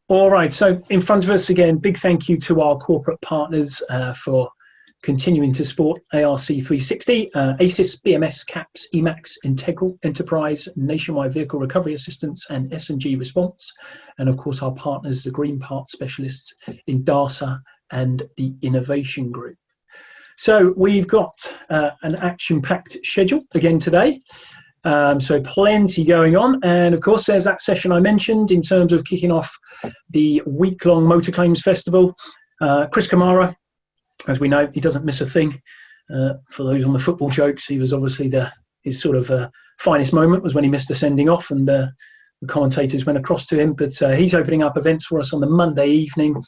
All right, so in front of us again, big thank you to our corporate partners for continuing to support ARC360, ACIS, BMS, CAPS, EMAX, Integral, Enterprise, Nationwide Vehicle Recovery Assistance, and S&G Response. And of course, our partners, the Green Part Specialists in DARSA and the Innovation Group. So we've got an action-packed schedule again today. So plenty going on. And of course, there's that session I mentioned in terms of kicking off the week-long Motor Claims Festival. Chris Kamara, as we know, he doesn't miss a thing. For those on the football jokes, he was obviously his sort of finest moment was when he missed the sending off, and the commentators went across to him. But he's opening up events for us on the Monday evening.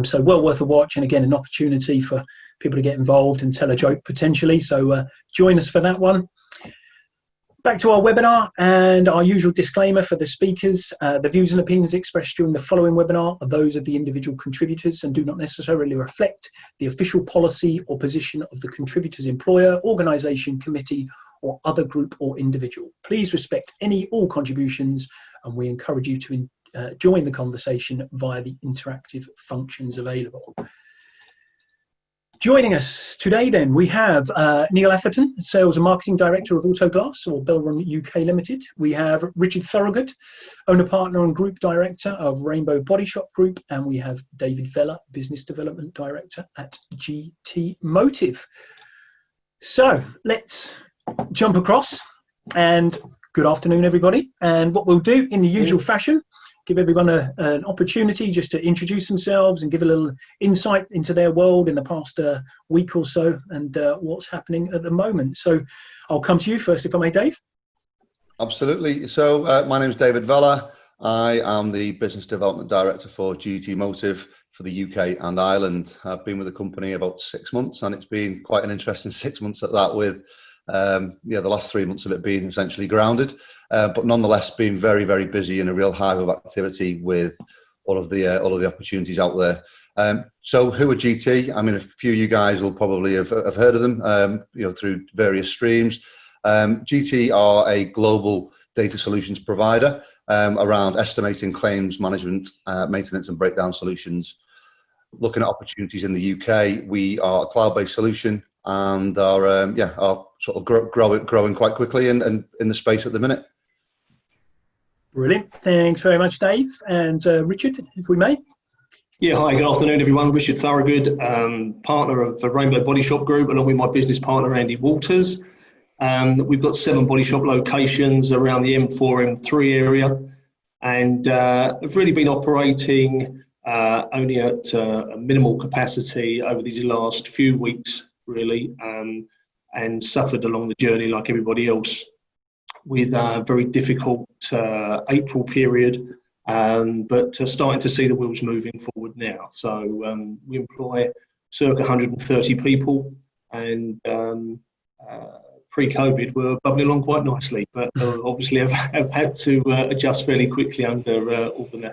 So well worth a watch, and again, an opportunity for people to get involved and tell a joke potentially. So join us for that one. Back to our webinar and our usual disclaimer for the speakers. The views and opinions expressed during the following webinar are those of the individual contributors and do not necessarily reflect the official policy or position of the contributor's employer, organisation, committee, or other group or individual. Please respect all contributions, and we encourage you to join the conversation via the interactive functions available. Joining us today then, we have Neil Atherton, Sales and Marketing Director of Autoglass, or Belron UK Limited. We have Richard Thorogood, Owner Partner and Group Director of Rainbow Body Shop Group, and we have David Vella, Business Development Director at GT Motive. So let's jump across, and good afternoon everybody. And what we'll do in the usual fashion, give everyone an opportunity just to introduce themselves and give a little insight into their world in the past week or so, and what's happening at the moment. So I'll come to you first, if I may, Dave. Absolutely. So my name is David Vella. I am the Business Development Director for GT Motive for the UK and Ireland. I've been with the company about 6 months, and it's been quite an interesting 6 months at that, with the last 3 months of it being essentially grounded. But nonetheless, been very, very busy in a real hive of activity with all of the opportunities out there. So who are GT? I mean, a few of you guys will probably have heard of them, through various streams. GT are a global data solutions provider around estimating, claims management, maintenance and breakdown solutions. Looking at opportunities in the UK, we are a cloud-based solution and are sort of growing quite quickly and in the space at the minute. Brilliant. Thanks very much, Dave. And Richard, if we may. Yeah, hi, good afternoon, everyone. Richard Thorogood, partner of the Rainbow Body Shop Group, along with my business partner, Andy Walters. We've got 7 body shop locations around the M4, M3 area, and have really been operating only at a minimal capacity over these last few weeks, really, and suffered along the journey like everybody else, with a very difficult April period, but starting to see the wheels moving forward now. So we employ circa 130 people, and pre-COVID we're bubbling along quite nicely, but obviously have had to adjust fairly quickly under all the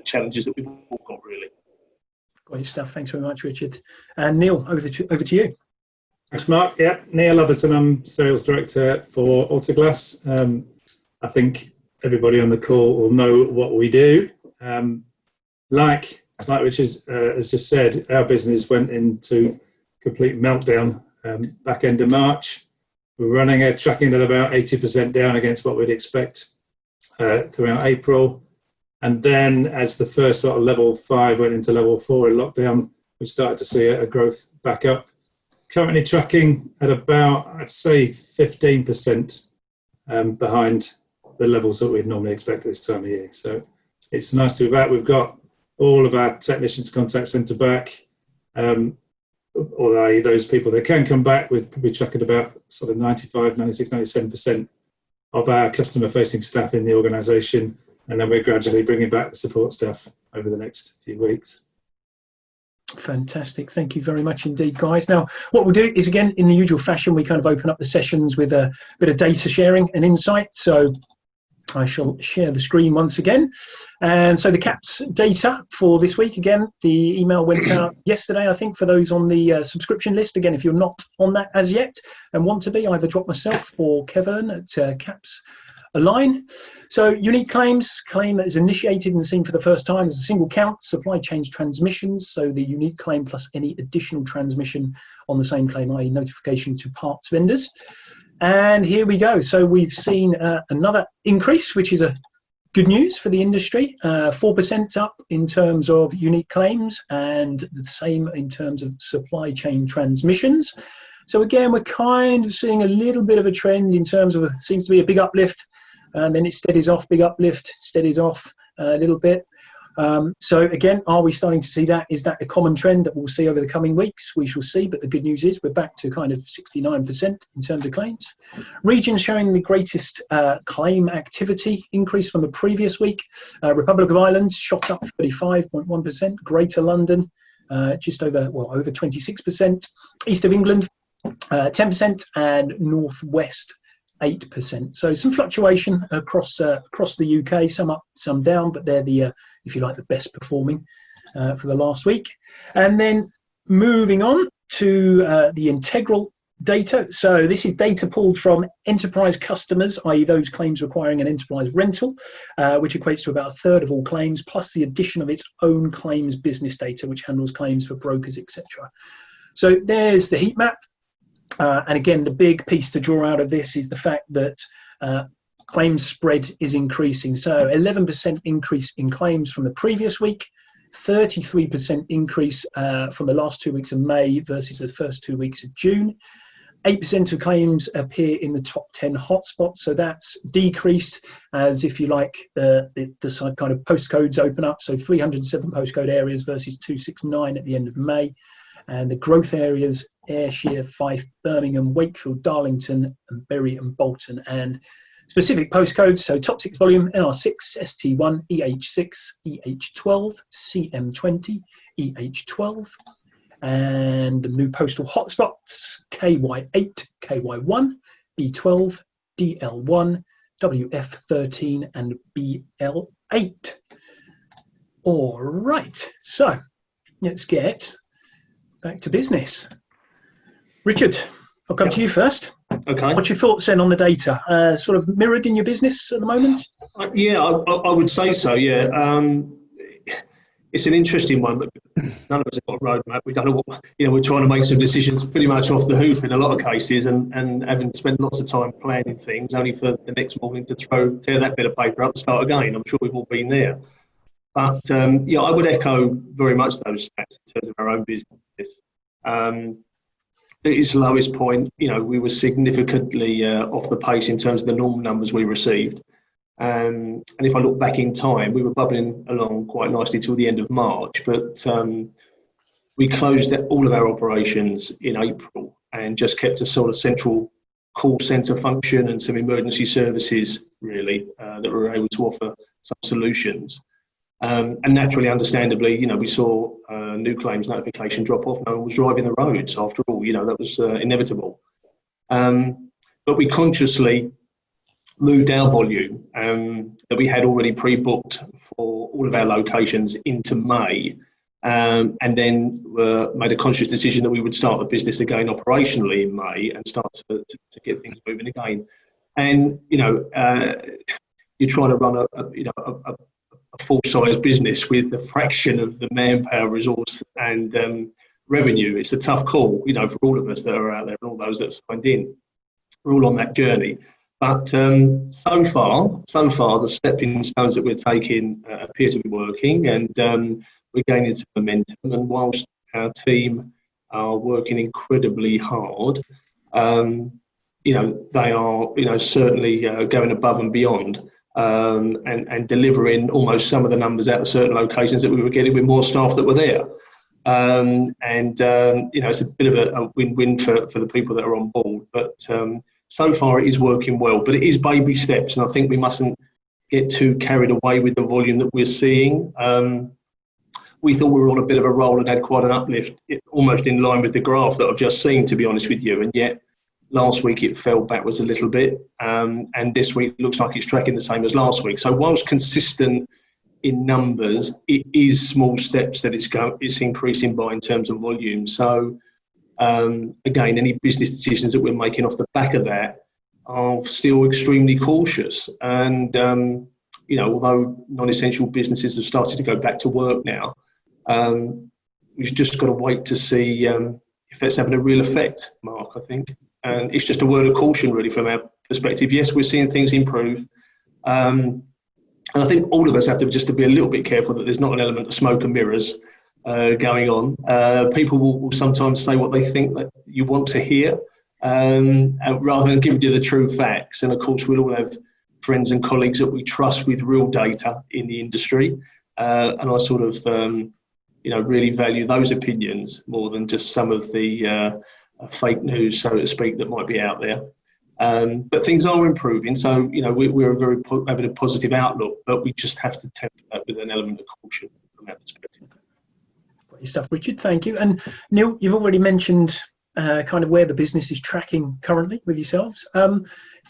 challenges that we've all got, really. Great stuff. Thanks very much, Richard. And Neil, over to you. Thanks, Mark. Yeah, Neil Atherton, I'm Sales Director for Autoglass. I think everybody on the call will know what we do. Like Richard has just said, our business went into complete meltdown back end of March. We're tracking at about 80% down against what we'd expect throughout April. And then as the first sort of level 5 went into level 4 in lockdown, we started to see a growth back up. Currently tracking at about, I'd say, 15% behind the levels that we'd normally expect at this time of year. So it's nice to be back. We've got all of our technicians contact centre back. Although those people that can come back, we're probably tracking about sort of 95, 96, 97% of our customer-facing staff in the organisation. And then we're gradually bringing back the support staff over the next few weeks. Fantastic. Thank you very much indeed, guys. Now, what we'll do is, again, in the usual fashion, we kind of open up the sessions with a bit of data sharing and insight. So I shall share the screen once again. And so the CAPS data for this week, again, the email went out yesterday, I think, for those on the subscription list. Again, if you're not on that as yet and want to be, either drop myself or Kevin at CAPS align. So unique claims, claim that is initiated and seen for the first time as a single count, supply chains transmissions, so the unique claim plus any additional transmission on the same claim, i.e. notification to parts vendors. And here we go. So we've seen another increase, which is a good news for the industry, 4% up in terms of unique claims and the same in terms of supply chain transmissions. So again, we're kind of seeing a little bit of a trend in terms of, seems to be a big uplift, and then it steadies off, big uplift, steadies off a little bit. So again, are we starting to see that? Is that a common trend that we'll see over the coming weeks? We shall see, but the good news is we're back to kind of 69% in terms of claims. Regions showing the greatest claim activity increase from the previous week. Republic of Ireland shot up 35.1%, Greater London just over 26%, East of England 10%, and Northwest 8%. So some fluctuation across the UK, some up, some down, but they're the, if you like, the best performing for the last week. And then moving on to the integral data. So this is data pulled from enterprise customers, i.e. those claims requiring an enterprise rental, which equates to about a third of all claims, plus the addition of its own claims business data, which handles claims for brokers, etc. So there's the heat map. And again, the big piece to draw out of this is the fact that claims spread is increasing. So 11% increase in claims from the previous week, 33% increase from the last 2 weeks of May versus the first 2 weeks of June. 8% of claims appear in the top 10 hotspots. So that's decreased as, if you like, the kind of postcodes open up. So 307 postcode areas versus 269 at the end of May. And the growth areas, Ayrshire, Fife, Birmingham, Wakefield, Darlington, and Bury and Bolton. And specific postcodes, so top 6 volume, NR6, ST1, EH6, EH12, CM20, EH12. And new postal hotspots, KY8, KY1, B12, DL1, WF13, and BL8. All right, so let's get back to business. Richard, I'll come to you first. Okay. What's your thoughts then on the data? Sort of mirrored in your business at the moment? Yeah, I would say so, yeah. It's an interesting one, but none of us have got a roadmap. We don't know what, we're trying to make some decisions pretty much off the hoof in a lot of cases, and having spent lots of time planning things, only for the next morning to tear that bit of paper up and start again. I'm sure we've all been there. But yeah, I would echo very much those stats in terms of our own business. At its lowest point, we were significantly off the pace in terms of the normal numbers we received. And if I look back in time, we were bubbling along quite nicely till the end of March, but we closed all of our operations in April and just kept a sort of central call centre function and some emergency services, really, that we were able to offer some solutions. And naturally, understandably, we saw new claims notification drop off. No one was driving the roads after all, that was inevitable. But we consciously moved our volume that we had already pre-booked for all of our locations into May, and then made a conscious decision that we would start the business again operationally in May and start to get things moving again. And, you're trying to run a full-size business with a fraction of the manpower, resource and revenue. It's a tough call, for all of us that are out there and all those that are signed in. We're all on that journey. But so far, the stepping stones that we're taking appear to be working, and we're gaining some momentum. And whilst our team are working incredibly hard, they are, certainly going above and beyond. And delivering almost some of the numbers out of certain locations that we were getting with more staff that were there. It's a bit of a win-win for the people that are on board. But so far it is working well. But it is baby steps, and I think we mustn't get too carried away with the volume that we're seeing. We thought we were on a bit of a roll and had quite an uplift, almost in line with the graph that I've just seen, to be honest with you. And yet, last week it fell backwards a little bit, and this week looks like it's tracking the same as last week. So whilst consistent in numbers, it is small steps that it's increasing by in terms of volume. So again, any business decisions that we're making off the back of that are still extremely cautious. And, although non-essential businesses have started to go back to work now, we've just got to wait to see if that's having a real effect, Mark, I think. And it's just a word of caution, really, from our perspective. Yes, we're seeing things improve. And I think all of us have to be a little bit careful that there's not an element of smoke and mirrors going on. People will sometimes say what they think that you want to hear, rather than giving you the true facts. And of course, we'll all have friends and colleagues that we trust with real data in the industry. And I sort of, really value those opinions more than just some of the fake news, so to speak, that might be out there. But things are improving, so we're having a positive outlook, but we just have to temper that with an element of caution from that perspective. Great stuff, Richard. Thank you. And Neil, you've already mentioned kind of where the business is tracking currently with yourselves.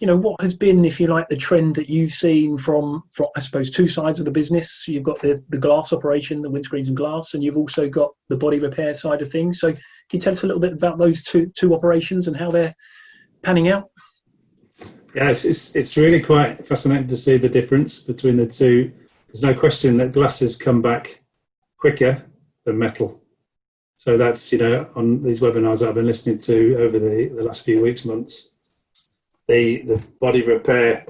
What has been, if you like, the trend that you've seen from I suppose, two sides of the business? You've got the glass operation, the windscreens and glass, and you've also got the body repair side of things. So can you tell us a little bit about those two operations and how they're panning out? Yeah, it's really quite fascinating to see the difference between the two. There's no question that glass has come back quicker than metal. So that's, on these webinars that I've been listening to over the last few weeks, months, the body repair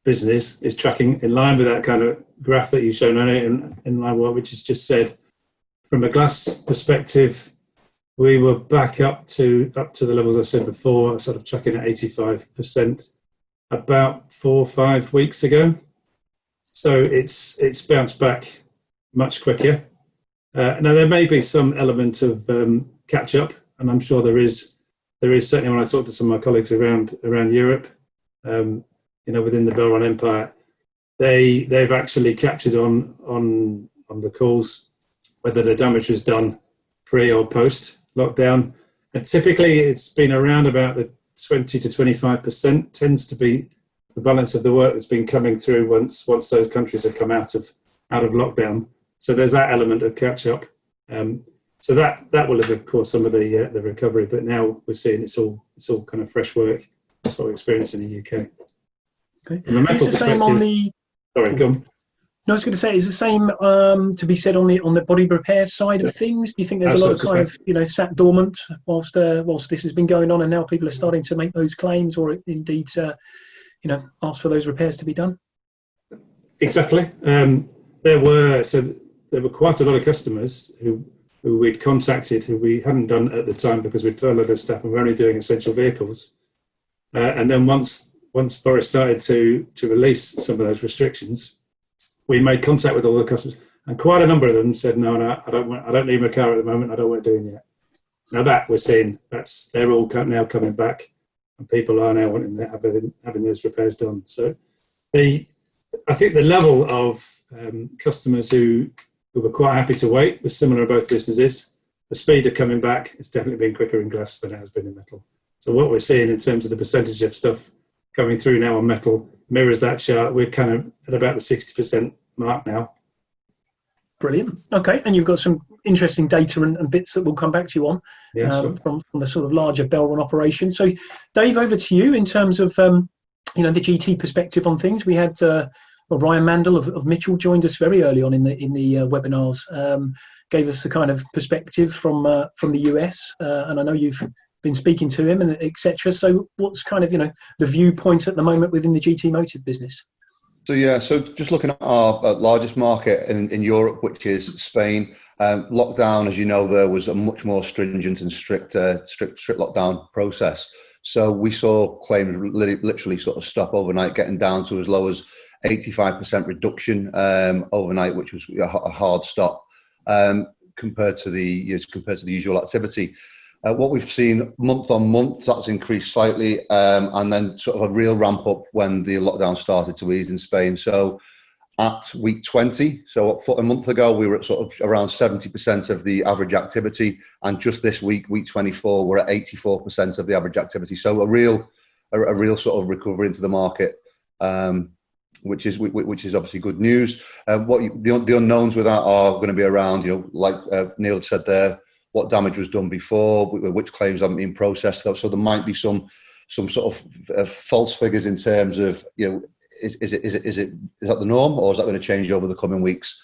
business is tracking in line with that kind of graph that you've shown earlier, in line with what Richard's just said. From a glass perspective, we were back up to the levels I said before, sort of tracking at 85% about 4 or 5 weeks ago. So it's bounced back much quicker. Now there may be some element of catch up, and I'm sure there is certainly when I talk to some of my colleagues around Europe, within the Belron Empire, they've actually captured on the calls whether the damage was done pre or post lockdown. And typically it's been around about the 20 to 25% tends to be the balance of the work that's been coming through once those countries have come out of lockdown. So there's that element of catch up. So that will have, of course, some of the recovery. But now we're seeing it's all kind of fresh work. That's what we experience in the UK. Okay. It's the same on the. Sorry, go on. No, I was going to say, is the same to be said on the body repair side of things? Do you think there's a lot of kind of sat dormant whilst this has been going on, and now people are starting to make those claims, or indeed ask for those repairs to be done? Exactly. There were quite a lot of customers who we'd contacted who we hadn't done at the time because we'd furloughed their staff and we're only doing essential vehicles. And then once Boris started to release some of those restrictions, we made contact with all the customers, and quite a number of them said, "No, I don't need my car at the moment. I don't want it doing yet." Now that we're seeing, they're all now coming back, and people are now wanting having those repairs done. So, I think the level of customers who were quite happy to wait was similar in both businesses. The speed of coming back has definitely been quicker in glass than it has been in metal. So what we're seeing in terms of the percentage of stuff coming through now on metal mirrors that chart. We're kind of at about the 60% mark now. Brilliant. Okay, and you've got some interesting data and bits that we'll come back to you on from the sort of larger Belron operation. So, Dave, over to you in terms of the GT perspective on things. We had Ryan Mandel of Mitchell joined us very early on in the webinars. Gave us a kind of perspective from the US, and I know you've been speaking to him and etc. So, what's kind of the viewpoint at the moment within the GT Motive business? So just looking at our largest market in Europe, which is Spain, lockdown, as you know, there was a much more stringent and strict lockdown process. So we saw claims literally sort of stop overnight, getting down to as low as 85% reduction overnight, which was a hard stop compared to the usual activity. What we've seen month on month, that's increased slightly, and then sort of a real ramp up when the lockdown started to ease in Spain. So at week 20, so a month ago, we were at sort of around 70% of the average activity, and just this week, week 24, we're at 84% of the average activity. So a real sort of recovery into the market, which is obviously good news. The unknowns with that are going to be around, like Neil said there, what damage was done before, which claims haven't been processed. So there might be some some sort of false figures in terms of, is that the norm, or is that going to change over the coming weeks?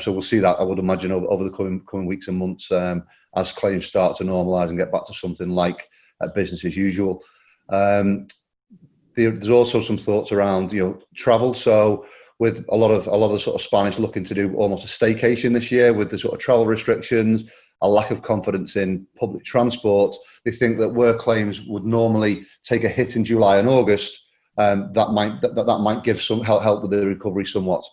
So we'll see that, I would imagine, over the coming weeks and months, as claims start to normalise and get back to something like business as usual. There's also some thoughts around travel. So with a lot of sort of Spanish looking to do almost a staycation this year, with the sort of travel restrictions, a lack of confidence in public transport, they think that where claims would normally take a hit in July and August, that might give some help with the recovery somewhat.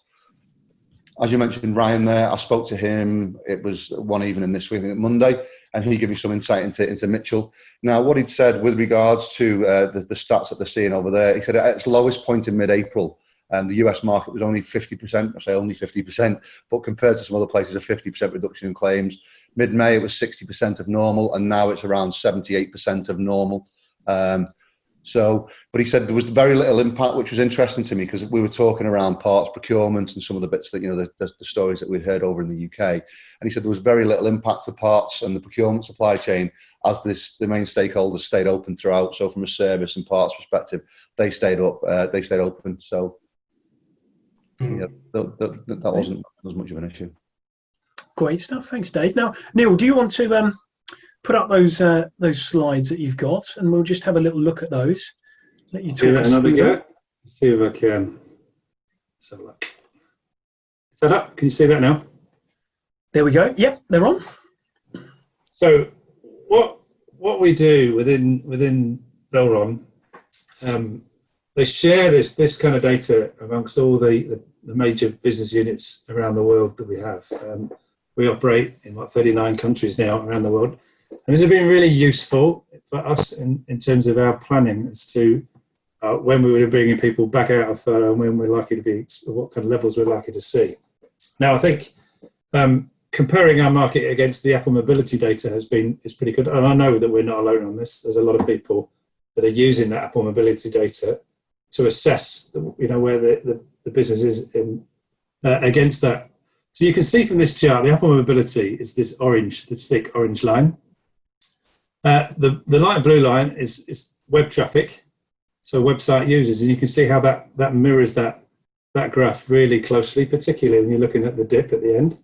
As you mentioned, Ryan there, I spoke to him, it was one evening this week, I think Monday, and he gave me some insight into Mitchell. Now, what he'd said with regards to the stats that they're seeing over there, he said at its lowest point in mid-April, the US market was only 50%, I say only 50%, but compared to some other places, a 50% reduction in claims. Mid-May, it was 60% of normal, and now it's around 78% of normal. But he said there was very little impact, which was interesting to me, because we were talking around parts procurement and some of the bits that, the stories that we'd heard over in the UK. And he said there was very little impact to parts and the procurement supply chain, as the main stakeholders stayed open throughout. So from a service and parts perspective, they stayed open. So yeah, that wasn't as much of an issue. Great stuff. Thanks, Dave. Now, Neil, do you want to put up those slides that you've got, and we'll just have a little look at those. Let you talk us through them. See if I can. Let's have a look. Is that up? Can you see that now? There we go. Yep, they're on. So what we do within Belron, they share this kind of data amongst all the major business units around the world that we have. We operate in 39 countries now around the world. And this has been really useful for us in terms of our planning as to when we were bringing people back out of furlough and when we're likely to be, what kind of levels we're likely to see. Now, I think comparing our market against the Apple Mobility data is pretty good. And I know that we're not alone on this. There's a lot of people that are using that Apple Mobility data to assess where the business is against that. So you can see from this chart, the Apple Mobility is this thick orange line. The light blue line is web traffic, so website users, and you can see how that mirrors that graph really closely, particularly when you're looking at the dip at the end.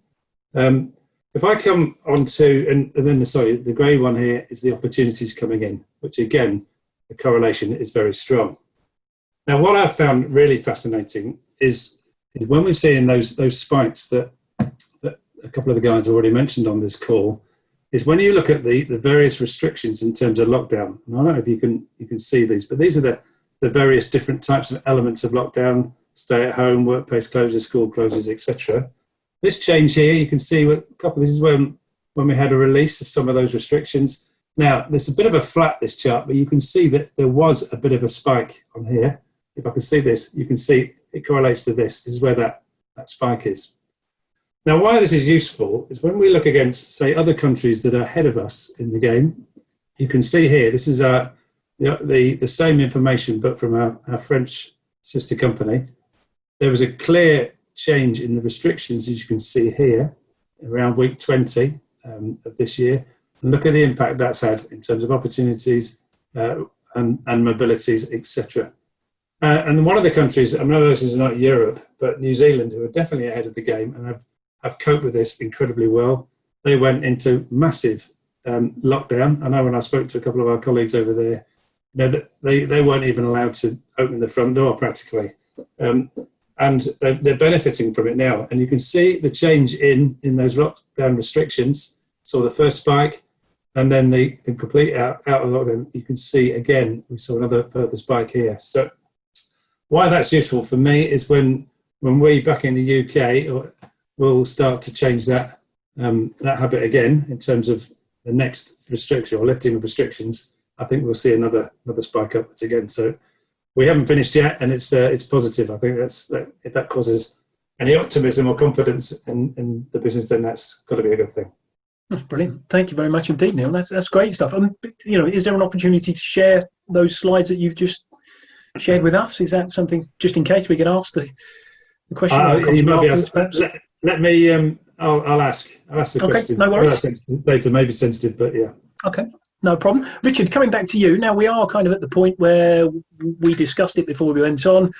If I come on to, and then the grey one here is the opportunities coming in, which again, the correlation is very strong. Now, what I've found really fascinating is when we're seeing those spikes that a couple of the guys already mentioned on this call, is when you look at the various restrictions in terms of lockdown. And I don't know if you can see these, but these are the various different types of elements of lockdown: stay at home, workplace closures, school closures, etc. This change here, you can see with a couple. This is when we had a release of some of those restrictions. Now, there's a bit of a flat, this chart, but you can see that there was a bit of a spike on here. If I can see this, you can see it correlates to this. This is where that spike is. Now, why this is useful is when we look against, say, other countries that are ahead of us in the game, you can see here, this is the same information, but from our French sister company. There was a clear change in the restrictions, as you can see here, around week 20 of this year. And look at the impact that's had in terms of opportunities and mobilities, etc. And one of the countries, I know this is not Europe, but New Zealand, who are definitely ahead of the game and have coped with this incredibly well. They went into massive lockdown. I know when I spoke to a couple of our colleagues over there, they weren't even allowed to open the front door practically. And they're benefiting from it now. And you can see the change in those lockdown restrictions. So the first spike, and then the complete out of lockdown. You can see again, we saw another further spike here. So why that's useful for me is when we back in the UK will start to change that habit again in terms of the next restriction or lifting of restrictions. I think we'll see another spike upwards again. So we haven't finished yet, and it's positive. I think if that causes any optimism or confidence in the business, then that's got to be a good thing. That's brilliant. Thank you very much indeed, Neil. That's great stuff. Is there an opportunity to share those slides that you've just shared with us? Is that something, just in case we get asked the question? You might be asked. Let me. I'll ask the question. No worries. Data may be sensitive, but yeah. Okay. No problem. Richard, coming back to you. Now, we are kind of at the point where we discussed it before we went on.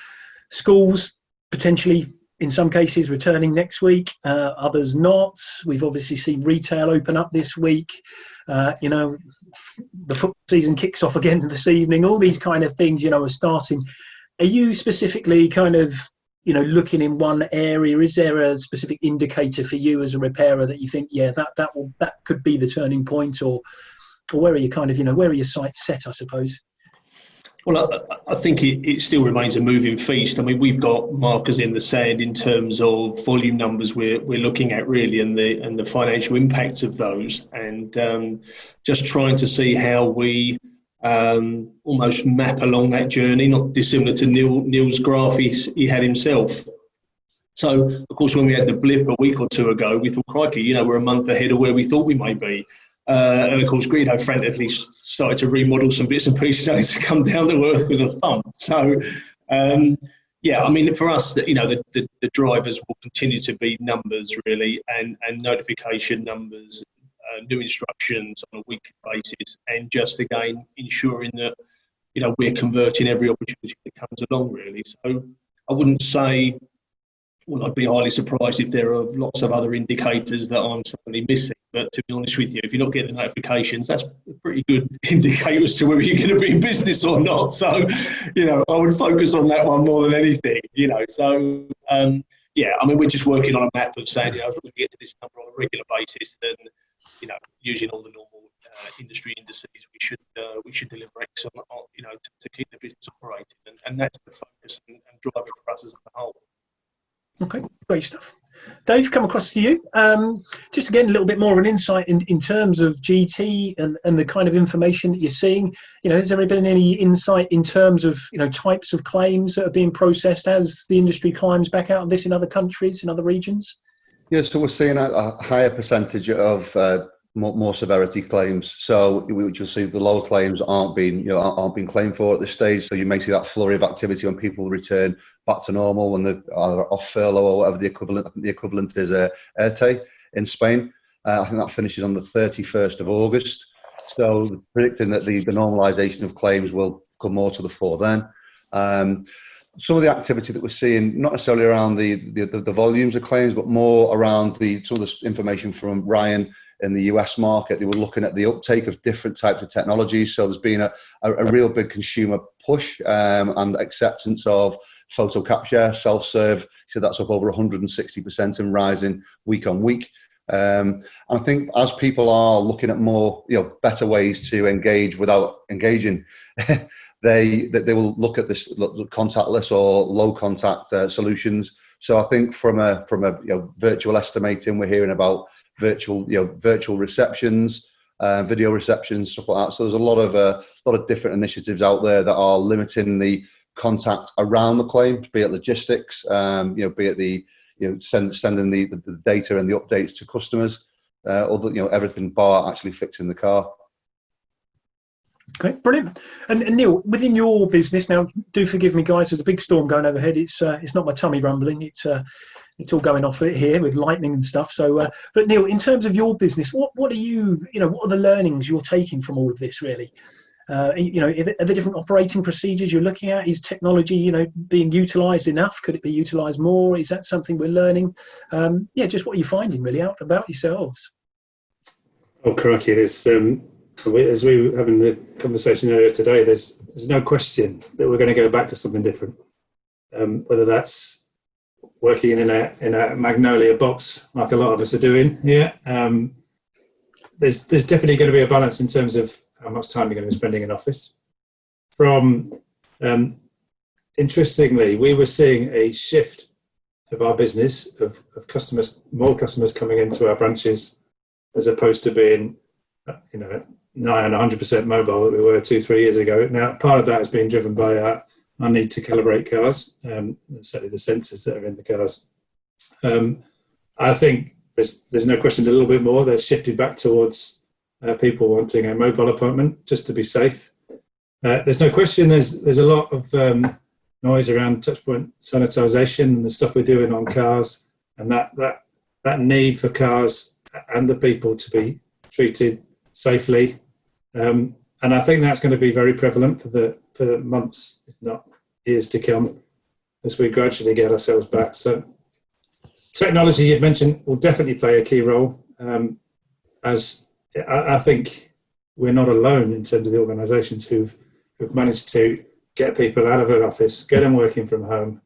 Schools potentially, in some cases, returning next week, others not. We've obviously seen retail open up this week. The football season kicks off again this evening. All these kind of things, are starting. Are you specifically kind of, looking in one area? Is there a specific indicator for you as a repairer that you think, that could be the turning point, or where are you kind of, where are your sights set, I suppose? Well, I think it still remains a moving feast. I mean, we've got markers in the sand in terms of volume numbers we're looking at really, and the financial impact of those, and just trying to see how we almost map along that journey, not dissimilar to Neil's graph he had himself. So, of course, when we had the blip a week or two ago, we thought, crikey, we're a month ahead of where we thought we may be. And of course, Greedo frantically started to remodel some bits and pieces only to come down to earth with a thump. So, I mean, for us, the drivers will continue to be numbers really, and notification numbers, new instructions on a weekly basis, and just again ensuring that we're converting every opportunity that comes along really. So, I wouldn't say. Well, I'd be highly surprised if there are lots of other indicators that I'm certainly missing. But to be honest with you, if you're not getting the notifications, that's a pretty good indicator as to whether you're going to be in business or not. So, I would focus on that one more than anything, So, I mean, we're just working on a map of saying, as we get to this number on a regular basis, then, using all the normal industry indices, we should deliver X on, to keep the business operating. And that's the focus and driver for us as a whole. Okay, great stuff. Dave, come across to you. Just again, a little bit more of an insight in terms of GT and the kind of information that you're seeing. Has there been any insight in terms of, types of claims that are being processed as the industry climbs back out of this in other countries, in other regions? Yeah, so we're seeing a higher percentage of more severity claims. So you'll see the lower claims aren't being claimed for at this stage. So you may see that flurry of activity when people return back to normal, when they're either off furlough or whatever the equivalent. I think the equivalent is ERTE in Spain. I think that finishes on the 31st of August. So predicting that the normalisation of claims will come more to the fore then. Some of the activity that we're seeing, not necessarily around the volumes of claims, but more around some of the information from Ryan in the US market. They were looking at the uptake of different types of technologies. So there's been a real big consumer push and acceptance of photo capture, self-serve. So that's up over 160% and rising week on week. And I think as people are looking at more, better ways to engage without engaging, they will look at this contactless or low contact solutions. So I think from a virtual estimating, we're hearing about virtual receptions, video receptions, stuff like that. So there's a lot of different initiatives out there that are limiting the contact around the claim, be it logistics, be it the sending the data and the updates to customers, or everything bar actually fixing the car. Okay, brilliant. And Neil, within your business now, do forgive me, guys. There's a big storm going overhead. It's not my tummy rumbling. It's all going off here with lightning and stuff. So, but Neil, in terms of your business, what are you? What are the learnings you're taking from all of this? Really, are there different operating procedures you're looking at? Is technology, being utilised enough? Could it be utilised more? Is that something we're learning? Just what are you finding really out about yourselves? Oh, crikey! As we were having the conversation earlier today, there's no question that we're going to go back to something different. Whether that's working in a magnolia box, like a lot of us are doing here, there's definitely going to be a balance in terms of how much time you're going to be spending in office. Interestingly, we were seeing a shift of our business of more customers coming into our branches, as opposed to being, 100% mobile that we were 2-3 years ago. Now, part of that has been driven by our need to calibrate cars, certainly the sensors that are in the cars. I think there's no question a little bit more. They're shifted back towards people wanting a mobile appointment just to be safe. There's no question there's a lot of noise around touchpoint sanitisation and the stuff we're doing on cars, and that need for cars and the people to be treated safely And I think that's going to be very prevalent for the months, if not years to come, as we gradually get ourselves back. So technology, you've mentioned, will definitely play a key role. As I think we're not alone in terms of the organisations who've managed to get people out of an office, get them working from home.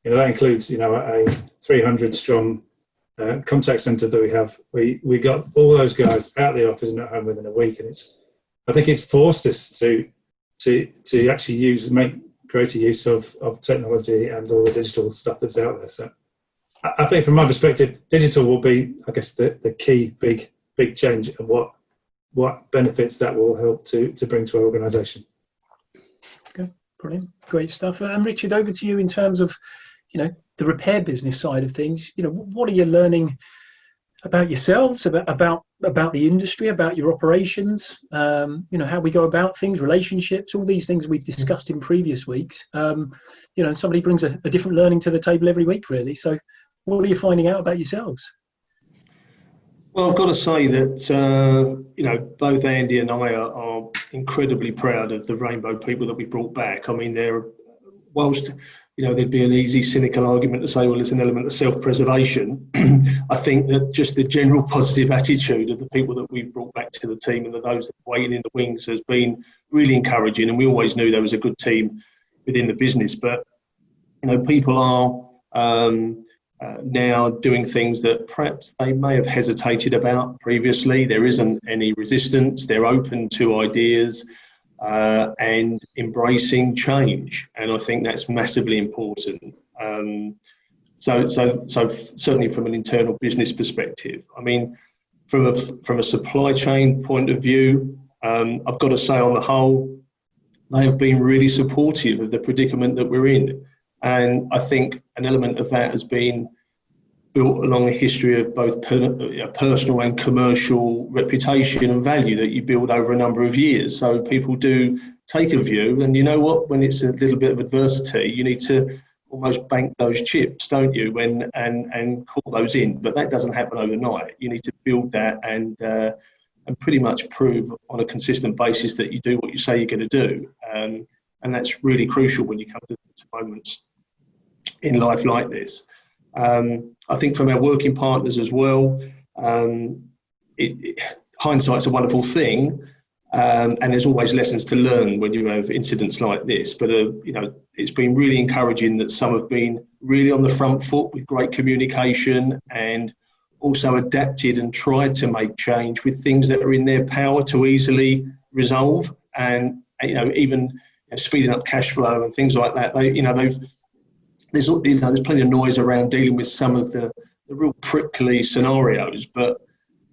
That includes, a 300 strong contact centre that we have. We got all those guys out of the office and at home within a week, and I think it's forced us to actually make greater use of technology and all the digital stuff that's out there. So I think from my perspective, digital will be, I guess, the key big change, and what benefits that will help to bring to our organisation. Okay, brilliant, great stuff. And Richard, over to you in terms of, the repair business side of things. What are you learning about yourselves, about the industry, about your operations, how we go about things, relationships, all these things we've discussed in previous weeks. Somebody brings a different learning to the table every week, really. So what are you finding out about yourselves? Well, I've got to say that, both Andy and I are incredibly proud of the Rainbow people that we brought back. I mean, whilst there'd be an easy cynical argument to say, well, it's an element of self-preservation. I think that just the general positive attitude of the people that we've brought back to the team and those that are waiting in the wings has been really encouraging. And we always knew there was a good team within the business, but people are now doing things that perhaps they may have hesitated about previously. There isn't any resistance. They're open to ideas. And embracing change, and I think that's massively important. So certainly from an internal business perspective, I mean, from a supply chain point of view, I've got to say, on the whole, they have been really supportive of the predicament that we're in, and I think an element of that has been built along a history of both personal and commercial reputation and value that you build over a number of years. So people do take a view, and when it's a little bit of adversity, you need to almost bank those chips, don't you, and call those in. But that doesn't happen overnight. You need to build that and pretty much prove on a consistent basis that you do what you say you're going to do. And that's really crucial when you come to moments in life like this. I think from our working partners as well, hindsight's a wonderful thing, and there's always lessons to learn when you have incidents like this. But it's been really encouraging that some have been really on the front foot with great communication, and also adapted and tried to make change with things that are in their power to easily resolve, and even speeding up cash flow and things like that. There's plenty of noise around dealing with some of the real prickly scenarios, but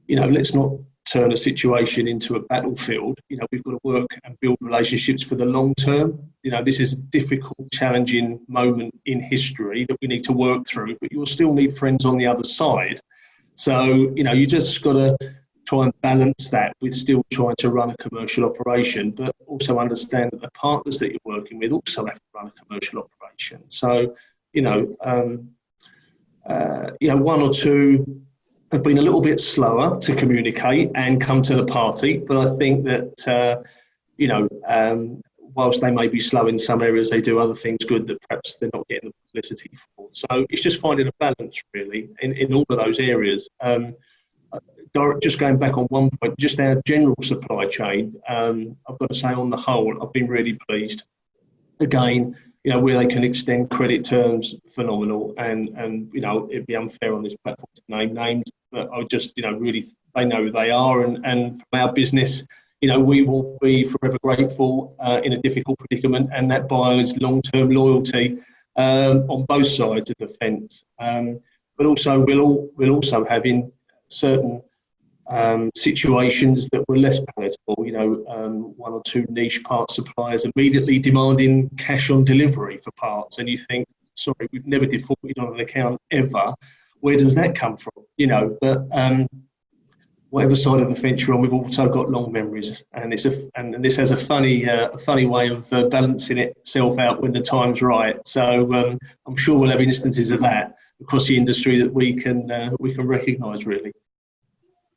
let's not turn a situation into a battlefield. We've got to work and build relationships for the long term. This is a difficult, challenging moment in history that we need to work through, but you'll still need friends on the other side. So you just got to try and balance that with still trying to run a commercial operation, but also understand that the partners that you're working with also have to run a commercial operation. So, one or two have been a little bit slower to communicate and come to the party, but I think that, whilst they may be slow in some areas, they do other things good that perhaps they're not getting the publicity for. So it's just finding a balance, really, in all of those areas. Just going back on one point, just our general supply chain, I've got to say, on the whole, I've been really pleased. Again, where they can extend credit terms, phenomenal. And it'd be unfair on this platform to name names, but I just, really, they know who they are. And from our business, we will be forever grateful in a difficult predicament, and that buys long-term loyalty on both sides of the fence. But also, we'll also have in certain situations that were less palatable, one or two niche part suppliers immediately demanding cash on delivery for parts, and you think, sorry, we've never defaulted on an account ever. Where does that come from? But whatever side of the fence you're on, we've also got long memories, and this has a funny way of balancing itself out when the time's right. So I'm sure we'll have instances of that across the industry that we can recognise, really.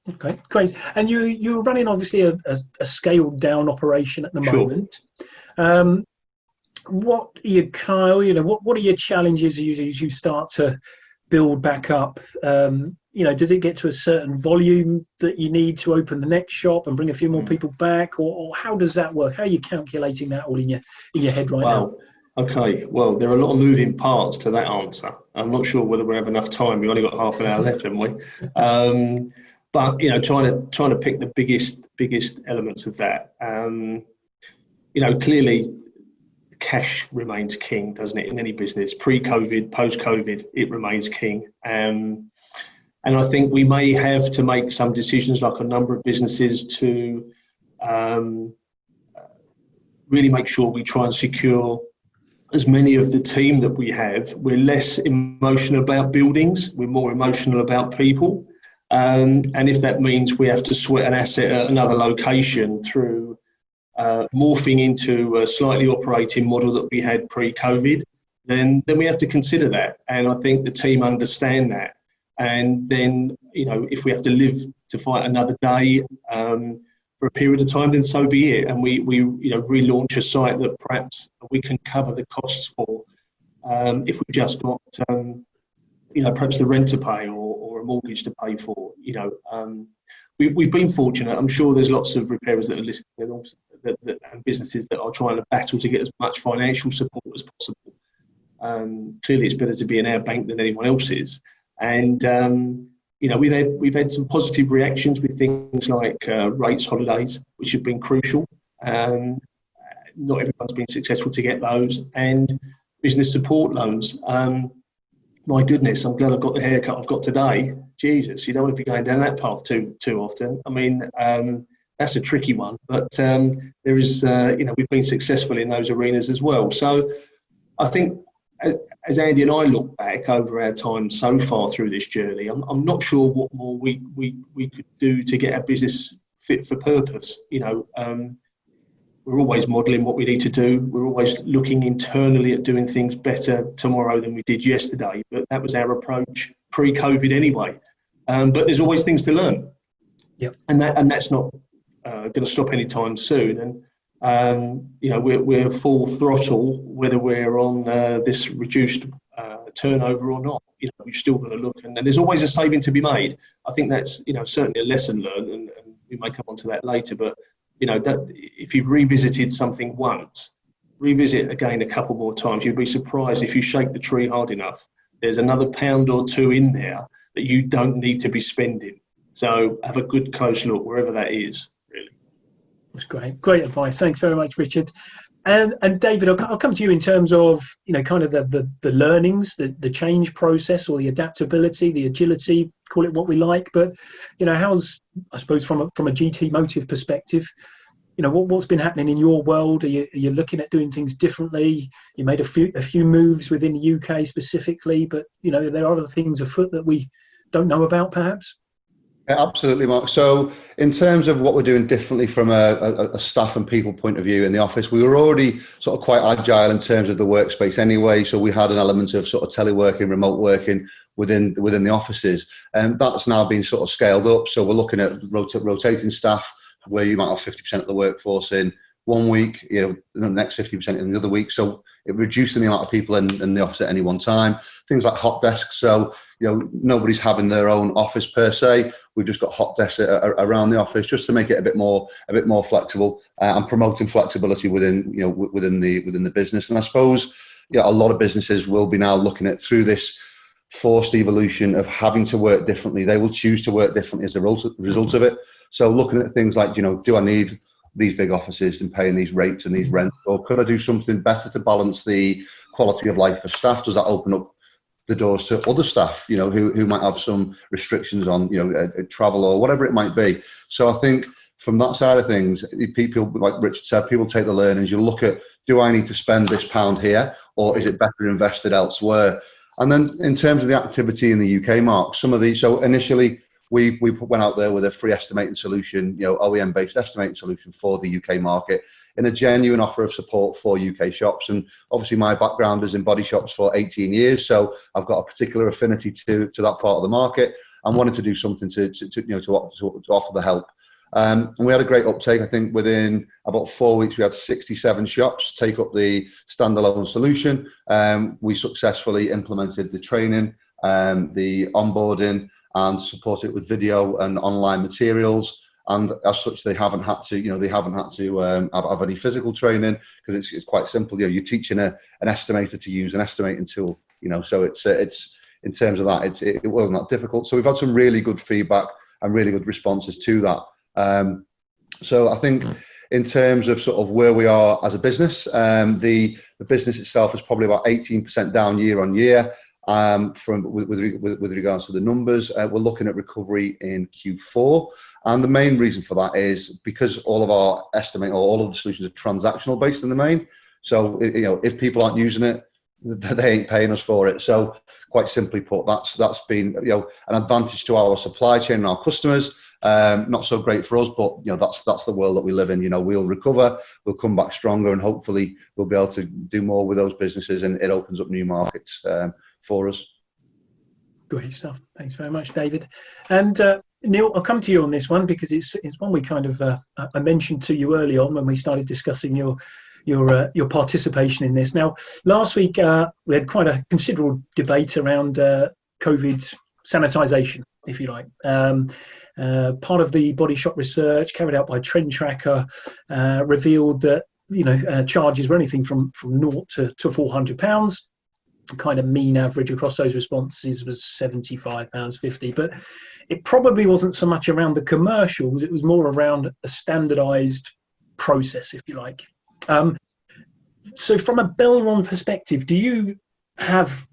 Okay, great. And you're running obviously a scaled down operation at the moment. What are your what are your challenges as you start to build back up? Does it get to a certain volume that you need to open the next shop and bring a few more people back, or how does that work? How are you calculating that all in your head right now? Okay, well, there are a lot of moving parts to that answer. I'm not sure whether we have enough time. We've only got half an hour left, haven't we? But trying to pick the biggest elements of that. Clearly, cash remains king, doesn't it? In any business, pre-COVID, post-COVID, it remains king. And I think we may have to make some decisions, like a number of businesses, to really make sure we try and secure as many of the team that we have. We're less emotional about buildings, we're more emotional about people. And if that means we have to sweat an asset at another location through morphing into a slightly operating model that we had pre-COVID, then we have to consider that. And I think the team understand that. And then, if we have to live to fight another day for a period of time, then so be it. And we relaunch a site that perhaps we can cover the costs for if we've just got, perhaps the rent to pay or a mortgage to pay for. We've been fortunate. I'm sure there's lots of repairers that are listening and businesses that are trying to battle to get as much financial support as possible. Clearly, it's better to be in our bank than anyone else's. And we've had some positive reactions with things like rates holidays, which have been crucial. Not everyone's been successful to get those, and business support loans. My goodness, I'm glad I've got the haircut I've got today. Jesus, you don't want to be going down that path too often. I mean, that's a tricky one, but there is, we've been successful in those arenas as well. So I think, as Andy and I look back over our time so far through this journey, I'm not sure what more we could do to get our business fit for purpose. We're always modelling what we need to do. We're always looking internally at doing things better tomorrow than we did yesterday. But that was our approach pre-COVID anyway. But there's always things to learn. Yep. And that's not going to stop anytime soon. And we're full throttle whether we're on this reduced turnover or not. We've still got to look, and there's always a saving to be made. I think that's certainly a lesson learned, and we may come on to that later. But that if you've revisited something once, revisit again a couple more times. You'd be surprised if you shake the tree hard enough. There's another £1 or £2 in there that you don't need to be spending. So have a good close look wherever that is. That's great advice. Thanks very much, Richard. And David, I'll come to you in terms of kind of the learnings, the change process, or the adaptability, the agility, call it what we like. But how's, I suppose, from a GT Motive perspective, what's been happening in your world? Are you looking at doing things differently? You made a few moves within the UK specifically, but there are other things afoot that we don't know about, perhaps. Yeah, absolutely, Mark. So in terms of what we're doing differently from a staff and people point of view in the office, we were already sort of quite agile in terms of the workspace anyway. So we had an element of sort of teleworking, remote working within the offices, and that's now been sort of scaled up. So we're looking at rotating staff, where you might have 50% of the workforce in one week, the next 50% in the other week. So it reducing the amount of people in the office at any one time. Things like hot desks. So nobody's having their own office per se. We've just got hot desks around the office just to make it a bit more flexible, and promoting flexibility within the business. And I suppose a lot of businesses will be now looking at, through this forced evolution of having to work differently, they will choose to work differently as a result of it. So looking at things like, do I need these big offices and paying these rates and these rents, or could I do something better to balance the quality of life of staff? Does that open up the doors to other staff, who might have some restrictions on, travel or whatever it might be? So I think from that side of things, people, like Richard said, people take the learnings. You look at, do I need to spend this £1 here, or is it better invested elsewhere? And then in terms of the activity in the UK, Mark, so initially we went out there with a free estimating solution, OEM-based estimating solution for the UK market, in a genuine offer of support for UK shops. And obviously my background is in body shops for 18 years, so I've got a particular affinity to that part of the market. and wanted to do something to offer the help. And we had a great uptake. I think within about 4 weeks, we had 67 shops take up the standalone solution. We successfully implemented the training, the onboarding, and supported it with video and online materials. And as such, they haven't had to, have any physical training, because it's quite simple. You're teaching an estimator to use an estimating tool. So it's in terms of that, it wasn't that difficult. So we've had some really good feedback and really good responses to that. So I think in terms of sort of where we are as a business, the business itself is probably about 18% down year on year. With regards to the numbers, we're looking at recovery in Q4, and the main reason for that is because all of our all of the solutions are transactional based in the main. So if people aren't using it, they ain't paying us for it. So quite simply put, that's been an advantage to our supply chain and our customers. Not so great for us, but that's the world that we live in. We'll recover, we'll come back stronger, and hopefully we'll be able to do more with those businesses, and it opens up new markets for us. Great stuff. Thanks very much, David. And Neil, I'll come to you on this one, because it's one we kind of I mentioned to you early on when we started discussing your participation in this. Now, last week we had quite a considerable debate around COVID sanitisation, if you like. Part of the body shop research carried out by Trend Tracker revealed that charges were anything from naught to £400. Kind of mean average across those responses was £75.50, but it probably wasn't so much around the commercials, it was more around a standardized process, if you like. So from a Belron perspective, do you have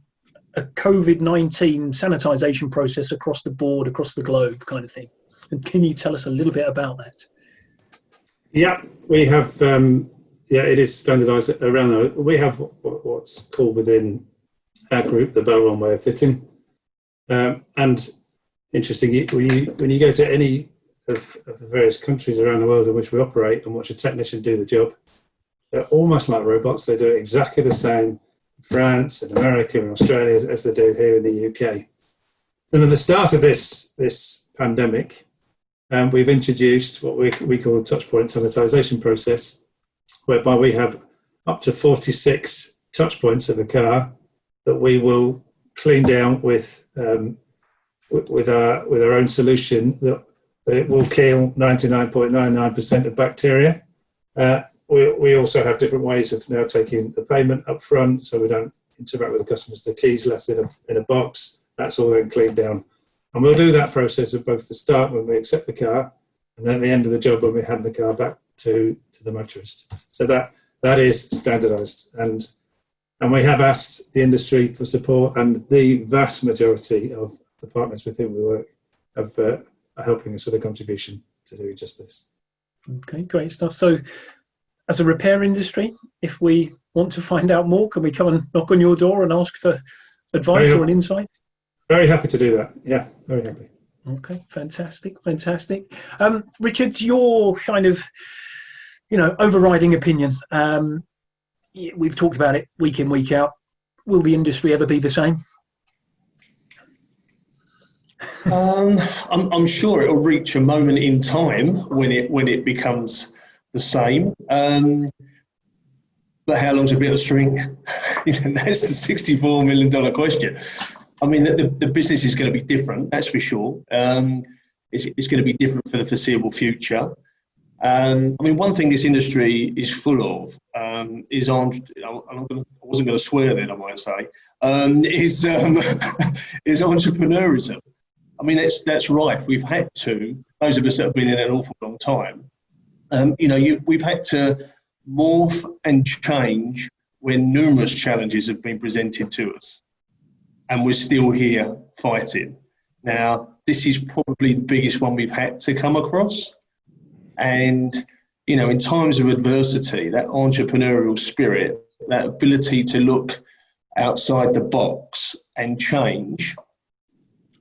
a COVID-19 sanitization process across the board, across the globe kind of thing? And can you tell us a little bit about that? Yeah, we have, it is standardized around, we have what's called within our group the Belron way of fitting. And interestingly, when you go to any of the various countries around the world in which we operate and watch a technician do the job, they're almost like robots. They do it exactly the same in France and America and Australia as they do here in the UK. Then at the start of this pandemic, we've introduced what we call a touchpoint sanitisation process, whereby we have up to 46 touch points of a car that we will clean down with our own solution that it will kill 99.99% of bacteria. We also have different ways of now taking the payment up front, so we don't interact with the customers. The keys left in a box, that's all then cleaned down. And we'll do that process at both the start when we accept the car, and then at the end of the job when we hand the car back to the motorist. So that is standardised. And we have asked the industry for support, and the vast majority of the partners with whom we work are helping us with a contribution to do just this. Okay, great stuff. So as a repair industry, if we want to find out more, can we come and knock on your door and ask for advice or an insight? Very happy to do that. Yeah, very happy. Okay, fantastic. Richard, your kind of, overriding opinion. We've talked about it week in, week out. Will the industry ever be the same? I'm sure it'll reach a moment in time when it becomes the same. But how long's a bit of string? That's the $64 million question. I mean, the business is going to be different, that's for sure. It's going to be different for the foreseeable future. I mean, one thing this industry is full of is I wasn't going to swear then, I might say, is entrepreneurism. I mean, that's right. We've had to, those of us that have been in it an awful long time, we've had to morph and change when numerous challenges have been presented to us. And we're still here fighting. Now, this is probably the biggest one we've had to come across. And, in times of adversity, that entrepreneurial spirit, that ability to look outside the box and change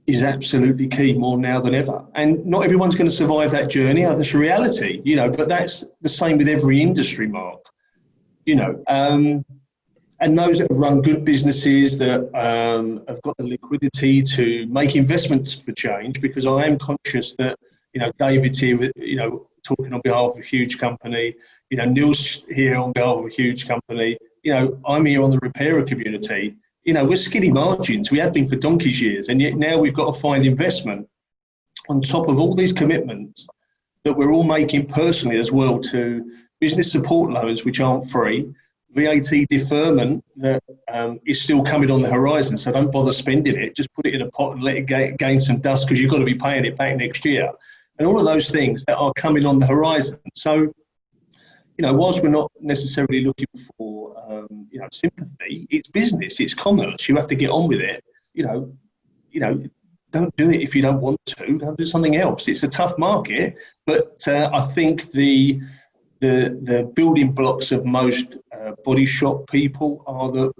is absolutely key, more now than ever. And not everyone's going to survive that journey. That's reality, but that's the same with every industry, Mark. And and those that run good businesses that have got the liquidity to make investments for change, because I am conscious that, David's here, talking on behalf of a huge company, Neil's here on behalf of a huge company, I'm here on the repairer community. We're skinny margins. We have been for donkey's years, and yet now we've got to find investment on top of all these commitments that we're all making personally as well, to business support loans, which aren't free, VAT deferment that is still coming on the horizon, so don't bother spending it, just put it in a pot and let it gain some dust, because you've got to be paying it back next year. And all of those things that are coming on the horizon. So, whilst we're not necessarily looking for, sympathy, it's business, it's commerce. You have to get on with it. Don't do it if you don't want to. Don't do something else. It's a tough market, but I think the building blocks of most body shop people are that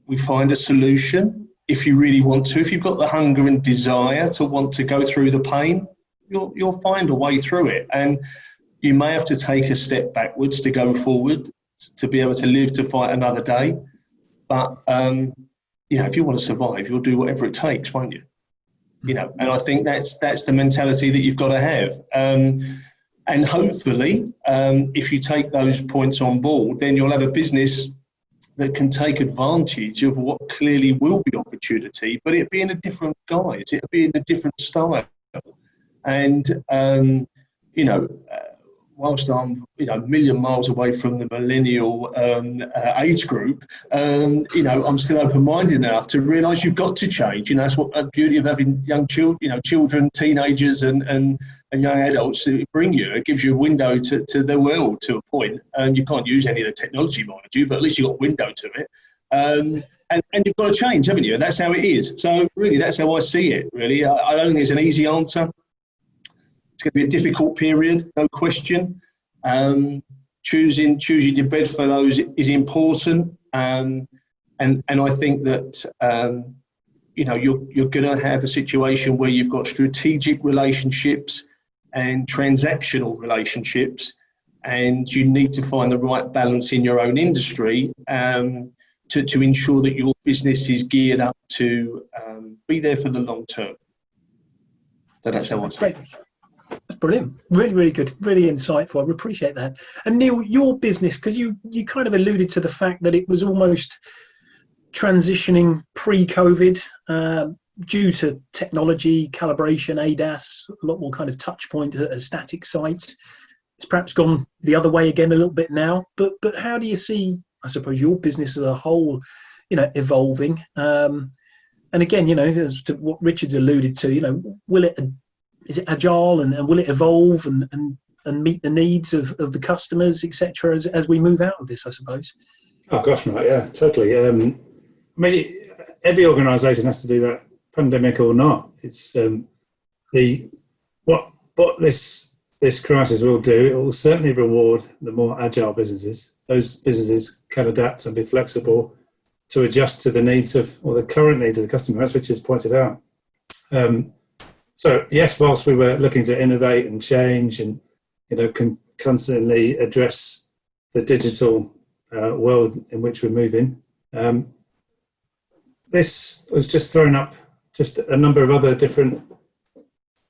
we find a solution. If you really want to, if you've got the hunger and desire to want to go through the pain, you'll find a way through it. And you may have to take a step backwards to go forward, to be able to live to fight another day. But, if you want to survive, you'll do whatever it takes, won't you? And I think that's the mentality that you've got to have. And hopefully, if you take those points on board, then you'll have a business that can take advantage of what clearly will be opportunity, but it'll be in a different guise, it'll be in a different style. And, whilst I'm, a million miles away from the millennial age group, I'm still open-minded enough to realise you've got to change. That's what the beauty of having young children, children, teenagers and young adults bring you. It gives you a window to the world to a point. And you can't use any of the technology, mind you, but at least you've got a window to it. And you've got to change, haven't you? And that's how it is. So really, that's how I see it, really. I don't think there's an easy answer. It's going to be a difficult period, no question. Choosing your bedfellows is important, and I think that you're going to have a situation where you've got strategic relationships and transactional relationships, and you need to find the right balance in your own industry to ensure that your business is geared up to be there for the long term. So that's how I see it. That's brilliant. Really, really good. Really insightful. I appreciate that. And Neil, your business, because you kind of alluded to the fact that it was almost transitioning pre-COVID due to technology, calibration, ADAS, a lot more kind of touch point at static sites. It's perhaps gone the other way again a little bit now. But how do you see, I suppose, your business as a whole, evolving? And again, as to what Richard's alluded to, is it agile and will it evolve and meet the needs of the customers, etc., as we move out of this, I suppose? Oh gosh, right, yeah, totally. Every organisation has to do that, pandemic or not. It's what this crisis will do. It will certainly reward the more agile businesses. Those businesses can adapt and be flexible to adjust to the needs or the current needs of the customer, as Richard's pointed out. So yes, whilst we were looking to innovate and change and constantly address the digital world in which we're moving, this was just throwing up just a number of other different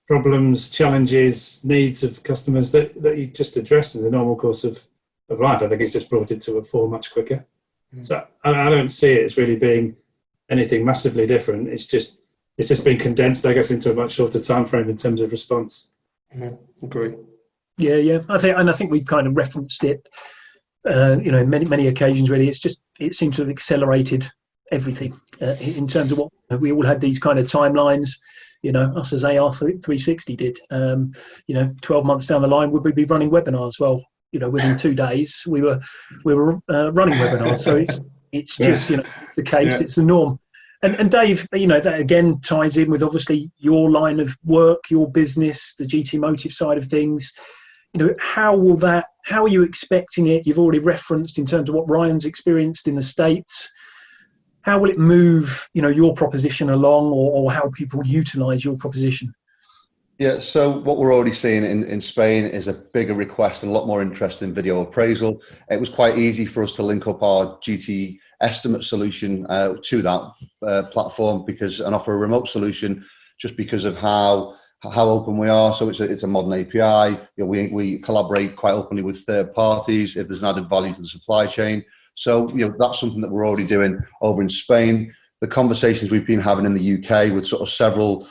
problems, challenges, needs of customers that you just address in the normal course of life. I think it's just brought it to a fore much quicker. So I don't see it as really being anything massively different. It's just been condensed, I guess, into a much shorter time frame in terms of response. Agree. Yeah. I think we've kind of referenced it, many occasions. Really, it seems to have accelerated everything in terms of what we all had these kind of timelines. Us as ARC360 did. 12 months down the line, would we be running webinars? Well, within 2 days, we were running webinars. So it's just the case. Yeah. It's the norm. And Dave, that again ties in with obviously your line of work, your business, the GT Motive side of things. How are you expecting it? You've already referenced in terms of what Ryan's experienced in the States. How will it move, your proposition along, or how people utilise your proposition? Yeah, so what we're already seeing in Spain is a bigger request and a lot more interest in video appraisal. It was quite easy for us to link up our GT estimate solution to that platform, and offer a remote solution just because of how open we are. So it's a modern API. We collaborate quite openly with third parties if there's an added value to the supply chain. So that's something that we're already doing over in Spain. The conversations we've been having in the UK with sort of several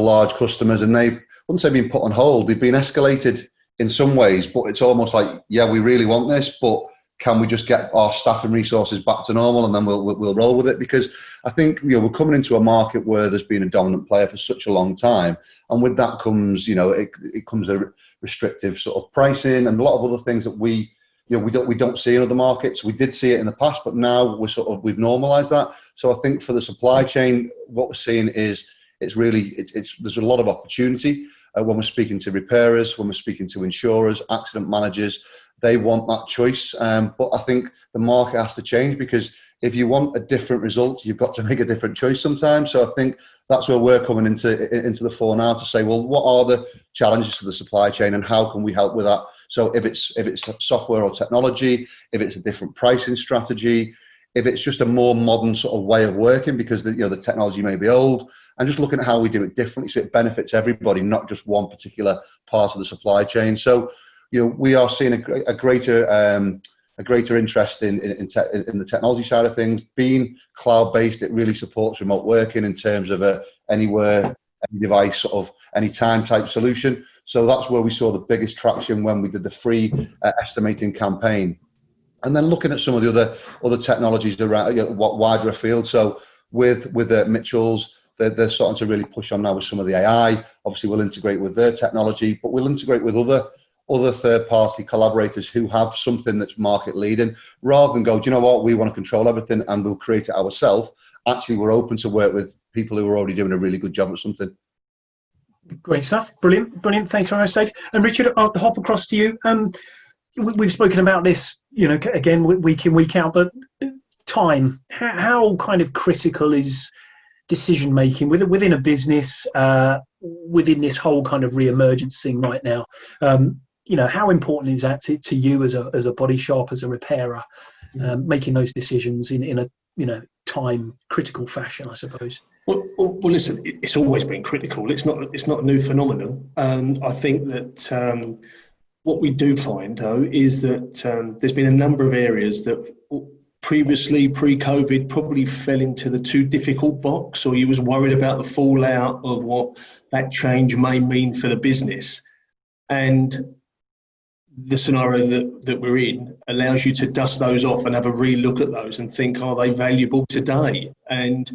large customers, and they wouldn't say been put on hold, they've been escalated in some ways, but it's almost like, yeah, we really want this, but can we just get our staffing resources back to normal, and then we'll roll with it? Because I think we're coming into a market where there's been a dominant player for such a long time, and with that comes it comes a restrictive sort of pricing and a lot of other things that we don't see in other markets. We did see it in the past, but now we've normalized that. So I think for the supply chain, what we're seeing is there's a lot of opportunity when we're speaking to repairers, when we're speaking to insurers, accident managers. They want that choice, but I think the market has to change, because if you want a different result, you've got to make a different choice sometimes. So I think that's where we're coming into the fore now, to say, well, what are the challenges to the supply chain, and how can we help with that? So if it's software or technology, if it's a different pricing strategy, if it's just a more modern sort of way of working, because the technology may be old, and just looking at how we do it differently so it benefits everybody, not just one particular part of the supply chain. So we are seeing a greater interest in the technology side of things. Being cloud-based, it really supports remote working in terms of anywhere, any device, sort of any time type solution. So that's where we saw the biggest traction when we did the free estimating campaign. And then looking at some of the other technologies around wider afield. So with Mitchell's, they're starting to really push on now with some of the AI. Obviously, we'll integrate with their technology, but we'll integrate with other third-party collaborators who have something that's market leading, rather than go, do you know what, we want to control everything and we'll create it ourselves. Actually, we're open to work with people who are already doing a really good job at something. Great stuff. Brilliant. Thanks very much, Dave. And Richard, I'll hop across to you. We've spoken about this, again, week in, week out, but time, how kind of critical is decision making within a business, within this whole kind of re-emergence thing right now? How important is that to you as a body shop, as a repairer, making those decisions in a time critical fashion, I suppose? Well, listen, it's always been critical. It's not a new phenomenon. I think that what we do find, though, is that there's been a number of areas that previously, pre-COVID, probably fell into the too difficult box, or you was worried about the fallout of what that change may mean for the business. And the scenario that we're in allows you to dust those off and have a re-look at those and think, are they valuable today? And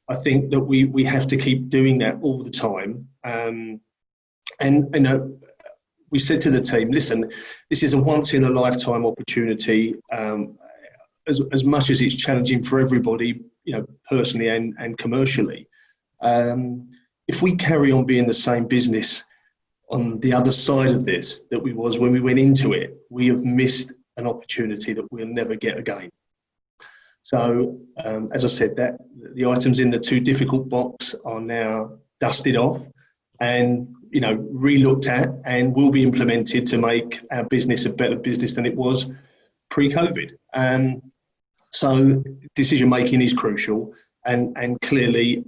I think that we have to keep doing that all the time. We said to the team, listen, this is a once in a lifetime opportunity. As much as it's challenging for everybody, personally and commercially, if we carry on being the same business on the other side of this that we was when we went into it, we have missed an opportunity that we'll never get again. So, as I said, that the items in the too difficult box are now dusted off and re-looked at, and will be implemented to make our business a better business than it was pre-COVID. So decision making is crucial, and clearly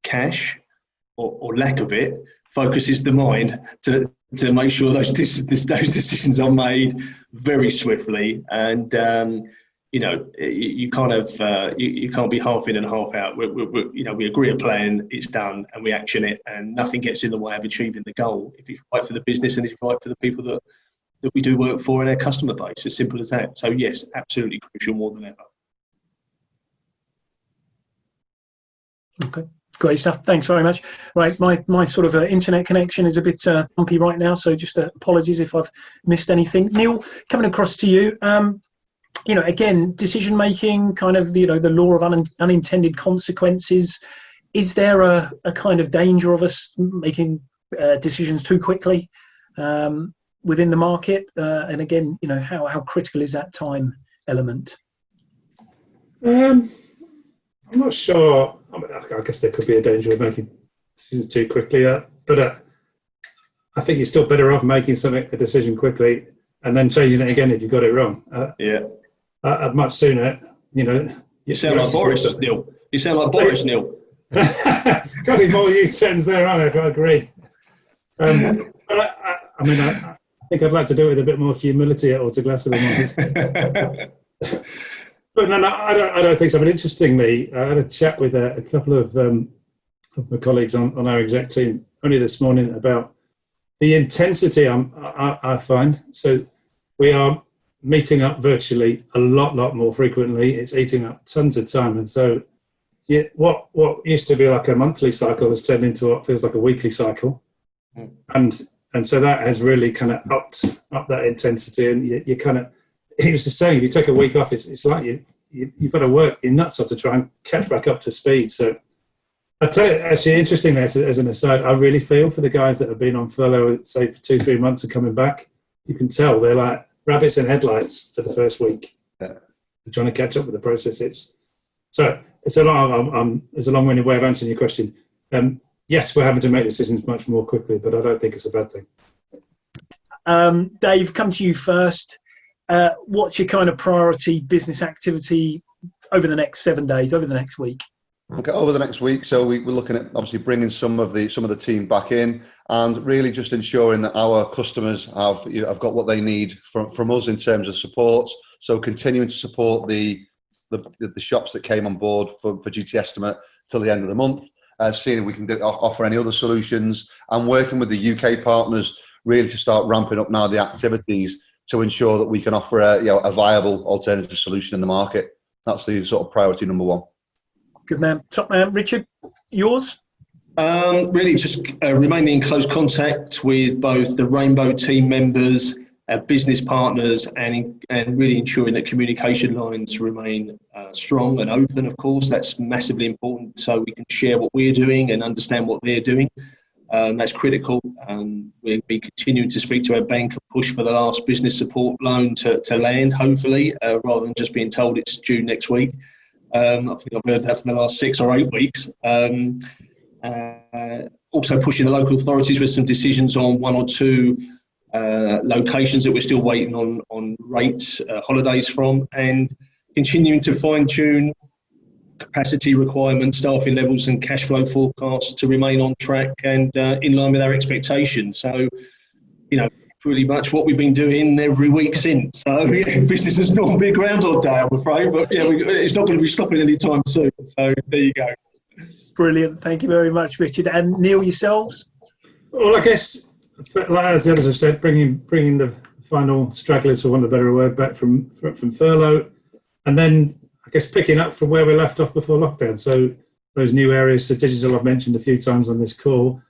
cash or lack of it focuses the mind to make sure those decisions are made very swiftly. And you can't be half in and half out. We agree a plan, it's done, and we action it, and nothing gets in the way of achieving the goal if it's right for the business and it's right for the people that we do work for in our customer base. As simple as that. So yes, absolutely crucial, more than ever. Okay, great stuff. Thanks very much. Right, my sort of internet connection is a bit bumpy right now, so just apologies if I've missed anything. Neil, coming across to you. Again, decision making, kind of the law of unintended consequences. Is there a kind of danger of us making decisions too quickly within the market? And again, how critical is that time element? I'm not sure. I guess there could be a danger of making decisions too quickly, but I think you're still better off making a decision quickly and then changing it again if you got it wrong. I'd much sooner you know. You sound like Boris, Neil. You sound like Boris, Neil. Got to be more U-turns there, aren't I? I agree. I think I'd like to do it with a bit more humility at Autoglass than But no, I don't think so. But interestingly, I had a chat with a couple of my colleagues on our exec team only this morning about the intensity I find. So we are meeting up virtually a lot more frequently. It's eating up tons of time. And so what used to be like a monthly cycle has turned into what feels like a weekly cycle. And so that has really kind of upped that intensity. And you kind of, he was just saying, if you take a week off, it's like you've got to work your nuts off to try and catch back up to speed. So I tell you, actually, interesting as an aside, I really feel for the guys that have been on furlough, say, for 2-3 months and coming back. You can tell they're like rabbits in headlights for the first week. Yeah. They're trying to catch up with the process. It's a long-winded way of answering your question. Yes, we're having to make decisions much more quickly, but I don't think it's a bad thing. Dave, come to you first. What's your kind of priority business activity over the next 7 days, over the next week? Okay, over the next week, so we're looking at obviously bringing some of the team back in, and really just ensuring that our customers have got what they need from us in terms of support. So continuing to support the shops that came on board for GT Estimate till the end of the month, seeing if we can offer any other solutions, and working with the UK partners really to start ramping up now the activities to ensure that we can offer a viable alternative solution in the market. That's the sort of priority number one. Good man. Top man. Richard, yours? Really just remaining in close contact with both the Rainbow team members, business partners, and really ensuring that communication lines remain strong and open, of course. That's massively important so we can share what we're doing and understand what they're doing. That's critical. We'll be continuing to speak to our bank and push for the last business support loan to land, hopefully, rather than just being told it's due next week. I think I've heard that for the last 6 or 8 weeks. Also pushing the local authorities with some decisions on 1 or 2 locations that we're still waiting on rates, holidays from, and continuing to fine-tune capacity requirements, staffing levels and cash flow forecasts to remain on track and in line with our expectations. So, pretty much what we've been doing every week since. So business has not been Groundhog Day, I'm afraid, but it's not going to be stopping anytime soon. So there you go. Brilliant. Thank you very much, Richard. And Neil, yourselves? Well, I guess, as the others have said, bringing the final stragglers, for want of a better word, back from furlough, and then I guess picking up from where we left off before lockdown. So those new areas to digital I've mentioned a few times on this call.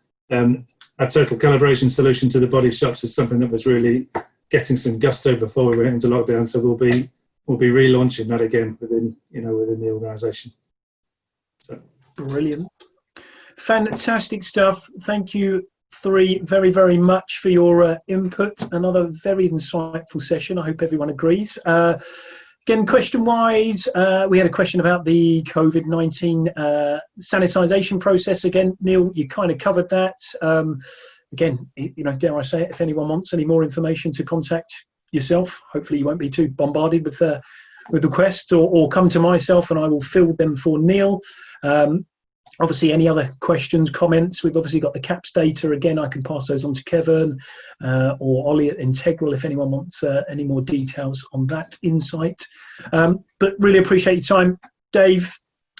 Our total calibration solution to the body shops is something that was really getting some gusto before we went into lockdown. So we'll be relaunching that again within the organisation. So brilliant, fantastic stuff. Thank you 3 very, very much for your input. Another very insightful session. I hope everyone agrees. Again, question-wise, we had a question about the COVID-19 sanitisation process. Again, Neil, you kind of covered that. Again, dare I say it, if anyone wants any more information, to contact yourself. Hopefully you won't be too bombarded with requests, or come to myself and I will fill them for Neil. Obviously, any other questions, comments, we've obviously got the CAPS data. Again, I can pass those on to Kevin or Ollie at Integral if anyone wants any more details on that insight. But really appreciate your time, Dave,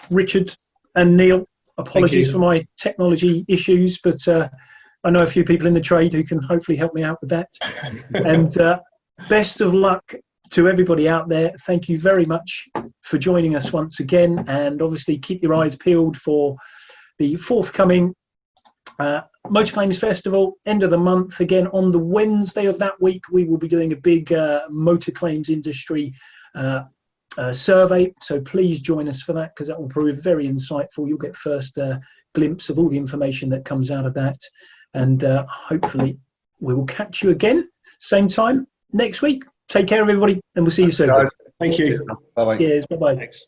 Richard and Neil. Apologies for my technology issues, but I know a few people in the trade who can hopefully help me out with that. And best of luck to everybody out there. Thank you very much for joining us once again, and obviously keep your eyes peeled for the forthcoming Motor Claims Festival, end of the month. Again, on the Wednesday of that week, we will be doing a big motor claims industry survey, so please join us for that, because that will prove very insightful. You'll get first glimpse of all the information that comes out of that, and hopefully we will catch you again same time next week. Take care, everybody, and we'll see you soon. Thank you. Bye-bye. Cheers. Bye-bye. Thanks.